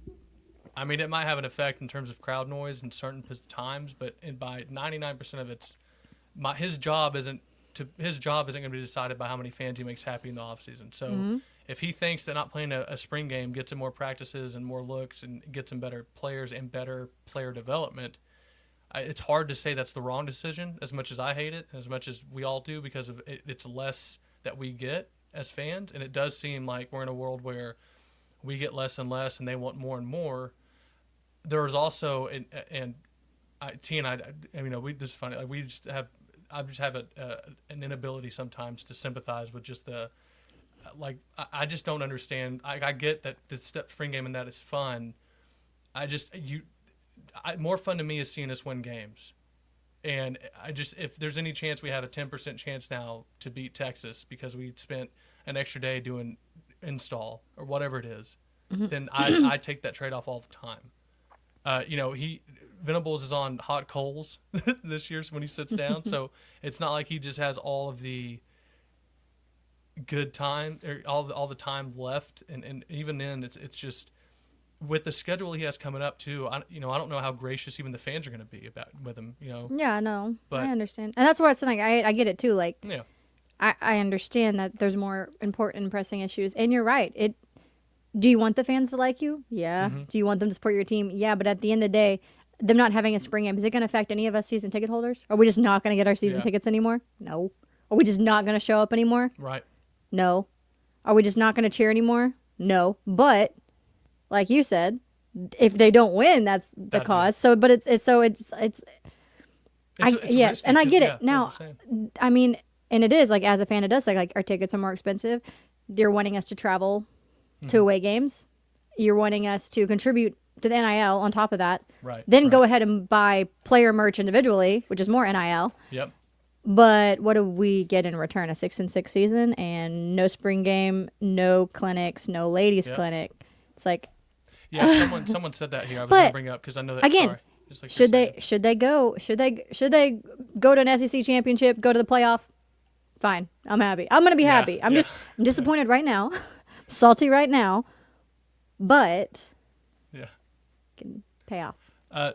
I mean, it might have an effect in terms of crowd noise in certain times, but by 99% of his job isn't going to be decided by how many fans he makes happy in the offseason. So if he thinks that not playing a spring game gets him more practices and more looks and gets him better players and better player development, it's hard to say that's the wrong decision, as much as I hate it, as much as we all do, because of it's less that we get as fans. And it does seem like we're in a world where we get less and less and they want more and more. There's also, T and I, this is funny. Like I just have an inability sometimes to sympathize with just I just don't understand. I get that the spring game and that is fun. More fun to me is seeing us win games. And if there's any chance we have a 10% chance now to beat Texas because we spent an extra day doing install or whatever it is, then I take that trade-off all the time. Venables is on hot coals this year when he sits down, so it's not like he just has all of the good time or all the time left, and even then it's just with the schedule he has coming up too. I don't know how gracious even the fans are going to be with him. Yeah, no, but I understand, and that's why it's like I get it too. Like, yeah, I understand that there's more important and pressing issues, and you're right. Do you want the fans to like you? Yeah. Do you want them to support your team? Yeah. But at the end of the day, them not having a spring game, is it going to affect any of us season ticket holders? Are we just not going to get our season tickets anymore? No. Are we just not going to show up anymore? Right. No. Are we just not going to cheer anymore? No. But like you said, if they don't win, that's the cause. So, but it's yes, and I get it. Now, I mean, and it is like, as a fan, it does like our tickets are more expensive. They're wanting us to travel to away games. You're wanting us to contribute to the NIL on top of that. Right. Then go ahead and buy player merch individually, which is more NIL. Yep. But what do we get in return? A 6-6 season and no spring game, no clinics, no ladies clinic. It's like, yeah. Someone said that here. I was But, going to bring up because I know that. again, Sorry, just like should you're they should they go to an SEC championship, go to the playoff? Fine, I'm happy. I'm gonna be happy. I'm disappointed right now, salty right now, but saying. Yeah. can pay off.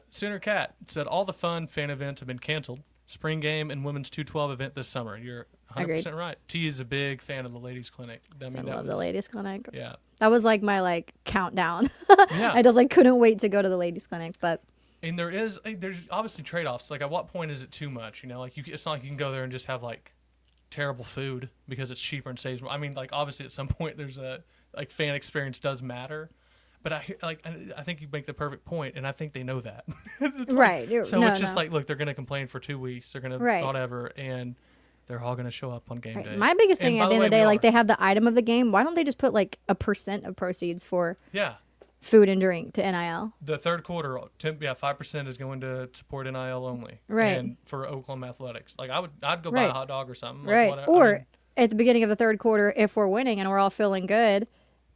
Sooner Cat said all the fun fan events have been canceled. Spring game and women's 212 event this summer. You're 100% right. T is a big fan of the ladies clinic. I love the ladies clinic. Yeah. That was like my countdown. Yeah. I just couldn't wait to go to the ladies clinic, but And there's obviously trade-offs. Like, at what point is it too much? Like, it's not like you can go there and just have like terrible food because it's cheaper and saves more. I mean, like, obviously at some point there's fan experience does matter. But I think you make the perfect point, and I think they know that. right. It's just like, look, they're going to complain for 2 weeks. They're going to Right. whatever, and they're all going to show up on game Right. day. My biggest thing And at by the end of the way, day, we are. they have the item of the game. Why don't they just put a % of proceeds for food and drink to NIL? The third quarter, 5% is going to support NIL only, Right. And for Oklahoma athletics, like I'd go buy Right. a hot dog or something, Right. Like, Or at the beginning of the third quarter, if we're winning and we're all feeling good,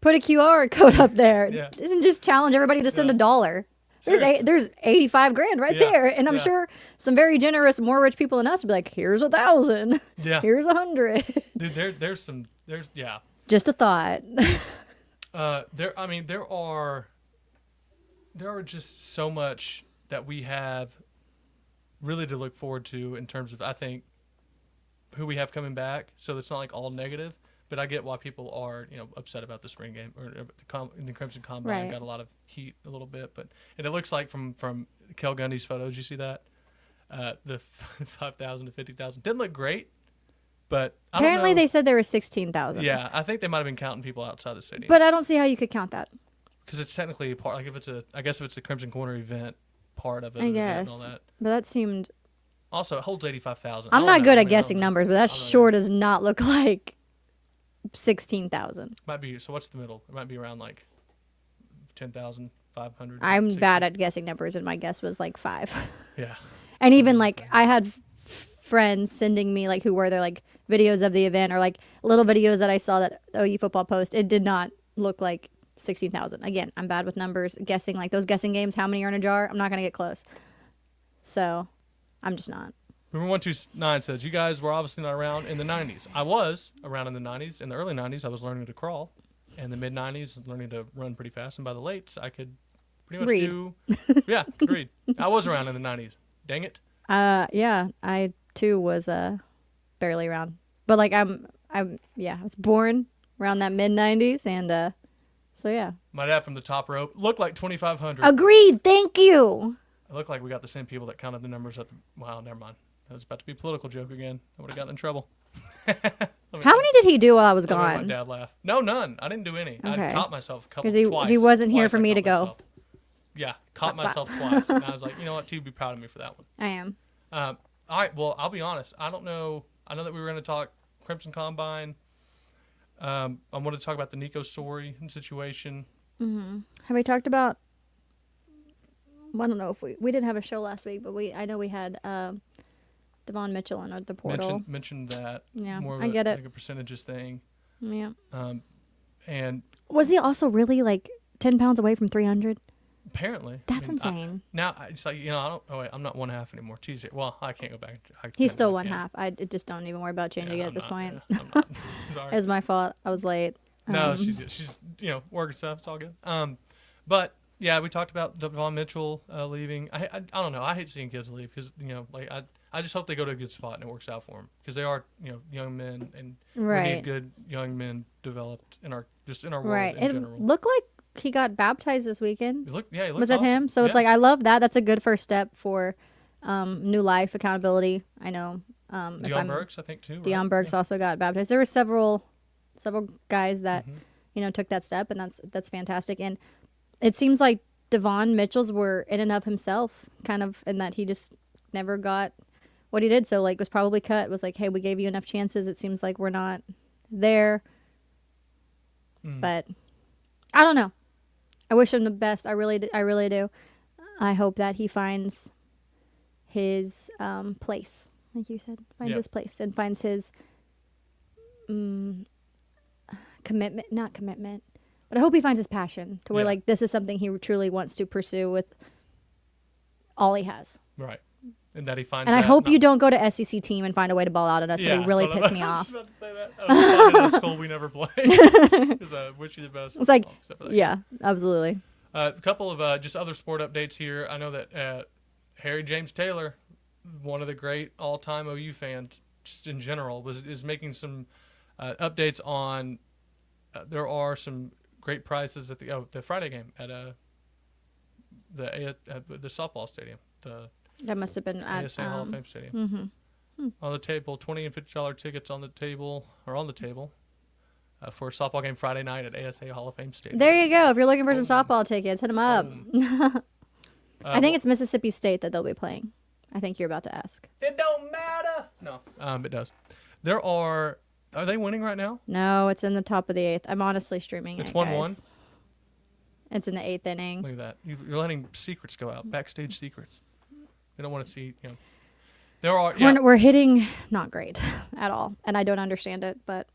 put a QR code up there Yeah. and just challenge everybody to send Yeah. $1. Seriously. There's 85 grand right Yeah. there, and I'm Yeah. sure some very generous, more rich people than us would be like, "Here's 1,000, Yeah. here's 100." Dude, there's yeah. Just a thought. There are just so much that we have really to look forward to in terms of, I think, who we have coming back. So it's not like all negative, but I get why people are, upset about the spring game or the Crimson Combine. Right. Got a lot of heat a little bit, and it looks like from Kel Gundy's photos, you see that the 5,000 to 50,000 didn't look great, but I Apparently, don't know. they said there was 16,000. Yeah, I think they might have been counting people outside the stadium. But I don't see how you could count that. Because it's technically a part, like if it's the Crimson Corner event, part of it. I and guess. all that. But that seemed. Also, it holds 85,000. I'm not good at guessing numbers, but that sure does not look like 16,000. Might be. So what's the middle? It might be around like 10,500. I'm 60. bad at guessing numbers, and my guess was 5. Yeah. And even I had friends sending me who were there videos of the event or little videos that I saw that OU football post. It did not look like 16,000. Again, I'm bad with numbers, guessing those guessing games. How many are in a jar? I'm not gonna get close. So, I'm just not. Rumor 129 says you guys were obviously not around in the 90s. I was around in the 90s. In the early 90s, I was learning to crawl. In the mid 90s, learning to run pretty fast. And by the lates, I could pretty much Read. Yeah, could read. I was around in the 90s. Dang it. Yeah, I too was barely around, but I was born around that mid 90s, and so yeah. My dad from the top rope looked like 2,500. Agreed. Thank you. It looked like we got the same people that counted the numbers at the. Wow, never mind. That was about to be a political joke again. I would have gotten in trouble. How many did he do while I was Let me make gone? my dad laugh. No, none. I didn't do any. Okay. I caught myself a couple Because twice. he wasn't here Twice for I me caught to go. myself. Yeah, caught Slap, myself twice, and I was like, you know what, T, be proud of me for that one. I am. All right, well, I'll be honest. I don't know. I know that we were going to talk Crimson Combine. I wanted to talk about the Nico story and situation. Mm-hmm. Have we talked about? I don't know if we didn't have a show last week, but I know we had Devon Mitchell in the portal. Mentioned that. Yeah, more of I get it. Like a percentages thing. Yeah. And Was he also really 10 pounds away from 300? apparently. That's insane. Now it's like, I don't. Oh wait, I'm not 1/2 anymore. Tease it. Well, I can't go back. He's still one 1/2. I just don't even worry about changing it at this point. Yeah, I'm not. Sorry. It's my fault. I was late. No, she's working stuff. It's all good. But yeah, we talked about Devon Mitchell leaving. I don't know. I hate seeing kids leave because I just hope they go to a good spot and it works out for them because they are young men and we need good young men developed in our world Right. in general. It looked like he got baptized this weekend. He looked Was it awesome. him? So it's I love that. That's a good first step for new life accountability. I know. Deion Burks, I think too. Deion right? Burks also got baptized. There were several guys that took that step, and that's fantastic. And it seems like Devon Mitchell's were in and of himself, kind of, in that he just never got what he did. So was probably cut. Was hey, we gave you enough chances. It seems like we're not there. But I don't know. I wish him the best. I really do. I hope that he finds his place like you said, finds Yep. his place and finds his commitment, not commitment, but I hope he finds his passion to where Yeah. like this is something he truly wants to pursue with all he has. Right. And that he finds And I that hope not- you don't go to SEC team and find a way to ball out at us. Yeah, It'll really so piss me I was off. about to say that. I was talking to a school we never played. Because I wish you the best. It's like, except for that. yeah, absolutely. A couple of just other sport updates here. I know that Harry James Taylor, one of the great all-time OU fans, just in general, is making some updates on. There are some great prizes at the Friday game at the softball stadium, the That must have been at ASA Hall of Fame Stadium. On the table, $20 and $50 tickets on the table for a softball game Friday night at ASA Hall of Fame Stadium. There you go. If you're looking for some softball tickets, hit them up. I think it's Mississippi State that they'll be playing. I think you're about to ask. It don't matter. No, it does. There are they winning right now? No, it's in the top of the 8th. I'm honestly streaming It's it, 1-1? guys. It's in the 8th inning. Look at that. You're letting secrets go out, backstage secrets. They don't want to see, There are, We're hitting not great at all, and I don't understand it, but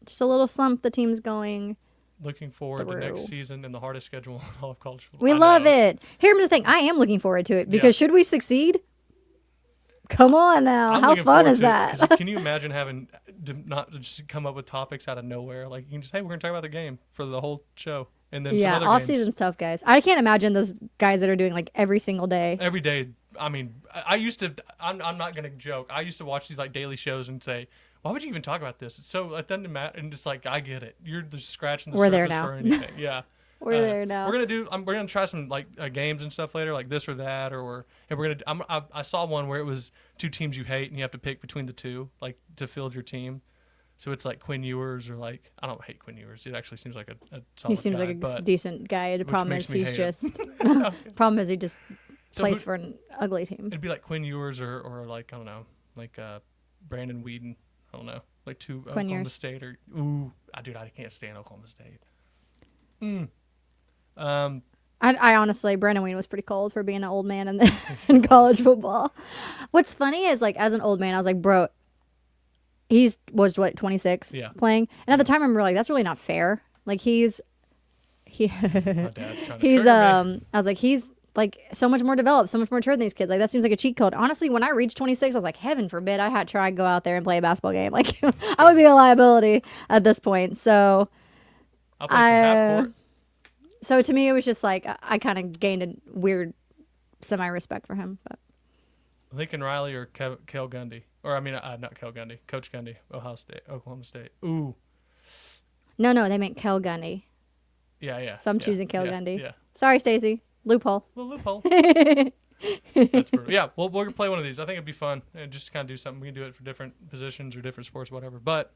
just a little slump the team's going. looking forward to next through. season and the hardest schedule in all of college football. We I love know. it. Here's the thing. I am looking forward to it because should we succeed? Come on now. I'm How looking fun forward is to it, that? 'cause can you imagine having to not just come up with topics out of nowhere? Like, you can just, hey, we're going to talk about the game for the whole show. And then Yeah, some other off games. season's tough, guys. I can't imagine those guys that are doing like every single day. Every day. I mean, I used to, I'm not going to joke. I used to watch these like daily shows and say, why would you even talk about this? It's so, it doesn't matter. And just like, I get it. You're just scratching the We're surface there now. for anything. Yeah. We're there now. We're gonna try some like games and stuff later, like this or that, and we're gonna. I saw one where it was two teams you hate, and you have to pick between the two, like to field your team. So it's like Quinn Ewers or like I don't hate Quinn Ewers. It actually seems like a solid He seems guy, like a but decent guy. The problem makes is me he's hate just him. problem is he just So plays who- for an ugly team. it'd be like Quinn Ewers or like I don't know, like Brandon Whedon. I don't know, like two Oklahoma Ewers. State or dude, I can't stand Oklahoma State. I honestly, Brandon Ween was pretty cold for being an old man in college football. What's funny is like as an old man, I was like, bro, was what 26 Yeah. playing, and at the time I remember like that's really not fair. Like My dad's trying to he's trigger me. I was like he's like so much more developed, so much more mature than these kids. Like that seems like a cheat code. Honestly, when I reached 26, I was like, heaven forbid I had to try to go out there and play a basketball game. Like I would be a liability at this point. So I'll play some half court. so to me it was just like I kind of gained a weird semi respect for him. But Lincoln Riley or Cale Gundy. Or, I mean, not Cale Gundy. Coach Gundy, Oklahoma State. Ooh. no, they meant Kel Gundy. Yeah. So I'm yeah, choosing Cale yeah, Gundy. Yeah. Sorry, Stacey. Loophole. Little loophole. That's brutal. Yeah, we're going to play one of these. I think it'd be fun. And just kind of do something. We can do it for different positions or different sports, whatever. But,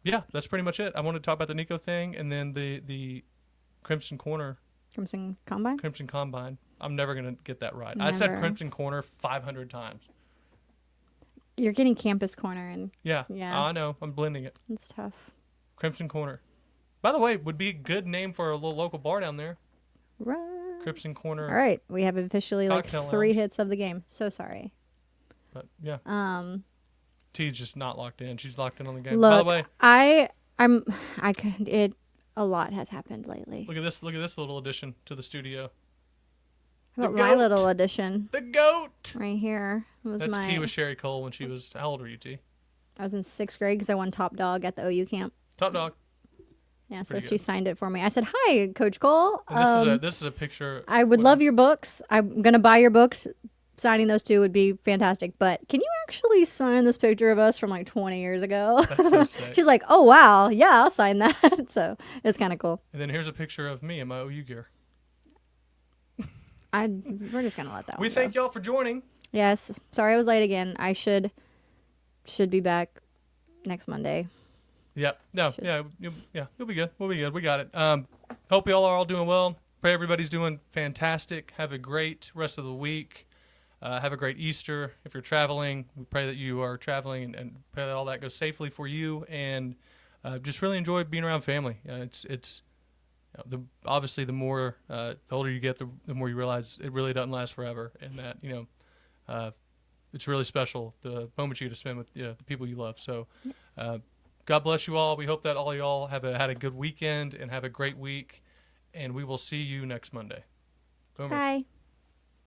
yeah, that's pretty much it. I wanted to talk about the Nico thing and then the Crimson Combine. I'm never going to get that right. I said Never. Crimson Corner 500 times. You're getting Campus Corner, and Yeah. Yeah. I know. I'm blending it. it's tough. Crimson Corner. By the way, would be a good name for a little local bar down there. Right. Crimson Corner. All right, we have officially like Cocktail 3 lounge. hits of the game. So sorry. But yeah. T's just not locked in. She's locked in on the game. Look, By the way, a lot has happened lately. look at this little addition to the studio. How about the my goat. little addition The GOAT. right here? Was That's T my with Sherry Cole when she was. How old were you, T? I was in 6th grade because I won top dog at the OU camp. Top dog. Yeah, so pretty she good. signed it for me. I said, "Hi, Coach Cole. And this is a picture. I would love your books. I'm gonna buy your books. Signing those 2 would be fantastic. But can you actually sign this picture of us from like 20 years ago?" That's so sick. She's like, "Oh wow, yeah, I'll sign that." So it's kind of cool. And then here's a picture of me in my OU gear. We're just gonna let that. We one thank go. y'all for joining. Yes. Sorry I was late again. I should be back next Monday. Yep. No. Yeah. You'll be good. We'll be good. We got it. Hope y'all are all doing well. Pray everybody's doing fantastic. Have a great rest of the week. Have a great Easter. If you're traveling, we pray that you are traveling and pray that all that goes safely for you. And just really enjoy being around family. It's obviously the more the older you get, the more you realize it really doesn't last forever, and that it's really special, the moments you get to spend with the people you love. So God bless you all. We hope that all y'all had a good weekend and have a great week, and we will see you next Monday. Boomer. Bye.